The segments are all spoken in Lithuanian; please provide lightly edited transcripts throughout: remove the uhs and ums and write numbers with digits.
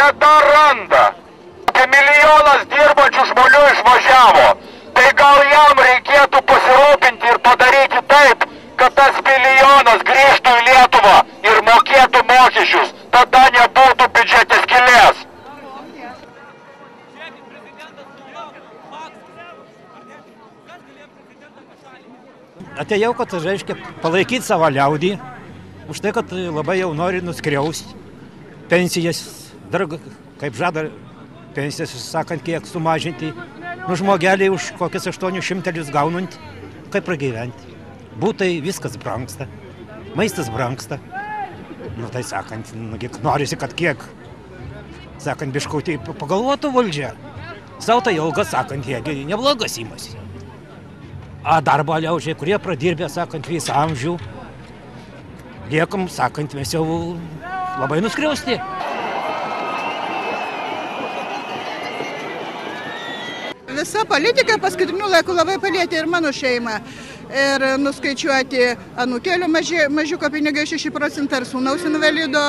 bet dar randa. Kai milijonas dirbančių žmonių išvažiavo, tai gal jam reikėtų pasirūpinti ir padaryti taip, kad tas milijonas grįžtų į Lietuvą ir mokėtų mokesčius. Tada nebūtų biudžete skylės. Atėjau, kad, reiškia, palaikyti savo liaudį, už tai, kad labai jau nori nuskriausti pensijas, dar, kaip žada, pensijas, sakant, kiek sumažinti, žmogelį už kokias 800 gaunant, kaip pragyventi. Būtai viskas brangsta, maistas brangsta. Tai sakant, norisi, kad kiek, sakant, biškutį pagalvotų valdžia. Sau tai ilgas, sakant, jie neblogas įmasi. A darbo liaudžiai, kurie pradirbė, sakant, visą amžių, liekam, sakant, mes jau labai nuskriausti. Visa politika paskutiniu laiku labai palietė ir mano šeimą. Ir nuskaičiuoti anūkėlių mažiuko pinigai 6% ir sūnaus invalido.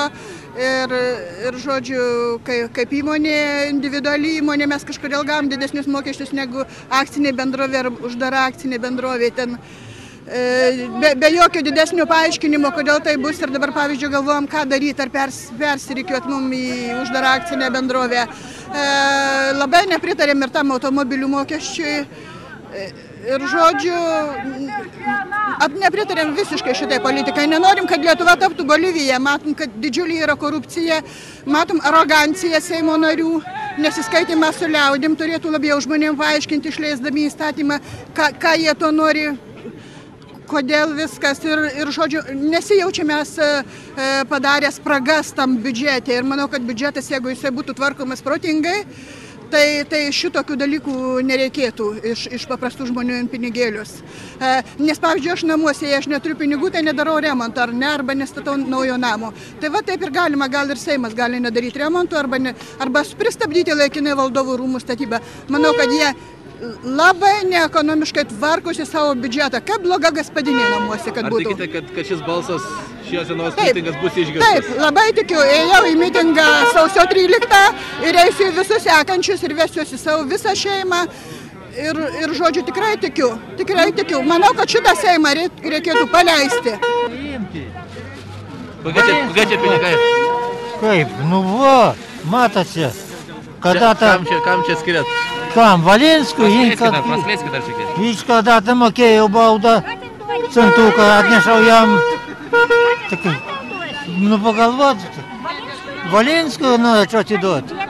Ir žodžiu, kaip įmonė, individuali įmonė, mes kažkodėl gavom didesnius mokesčius negu akcinė bendrovė ar uždara akcinė bendrovė. Ten be jokio didesnio paaiškinimo, kodėl tai bus. Ir dabar, pavyzdžiui, galvojam, ką daryti, ar persirikiuot mum į uždarą akcinę bendrovę. Labai nepritarėm ir tam automobilių mokesčiui. Ir žodžiu, nepritarėm visiškai šitai politikai. Nenorim, kad Lietuva taptų Bolivija. Matom, kad didžiulė yra korupcija, matom aroganciją Seimo narių, nesiskaitimą su liaudim, turėtų labiau žmonėm paaiškinti, išleisdami įstatymą, ką jie to nori, kodėl viskas. Ir žodžiu, nesijaučiame padarę spragas tam biudžete. Ir manau, kad biudžetas, jeigu jisai būtų tvarkomas protingai, tai šitokių dalykų nereikėtų iš paprastų žmonių ant pinigėlius. Nes, pavyzdžiui, aš namuose, jei aš neturiu pinigų, tai nedarau remonto, ar ne, arba nestatau naujo namo. Tai va taip ir galima, gal ir Seimas gali nedaryti remonto, arba pristabdyti laikinai valdovų rūmų statybą. Manau, kad jie labai neekonomiškai tvarkosi savo biudžetą. Kaip bloga gaspadinė namuose, kad būtų. Ar tikite, kad šis balsas, šios dienos mitingas bus išgirstas? Taip, labai tikiu. Ėjau į mitingą sausio 13 ir eisiu į visus sekančius ir vesiuosi savo visą šeimą. Ir žodžiu, tikrai tikiu. Manau, kad šitą Seimą reikėtų paleisti. Kokie čia pinigai? Kaip? Nu va, matote. Kam čia skiriat? Kam? Valinskui? Praskleiskit dar šiek tiek. Jis kada mokėjau baudą, centuką atnešau jam. Nu pagalvot, Valinskui norėčiau atiduoti.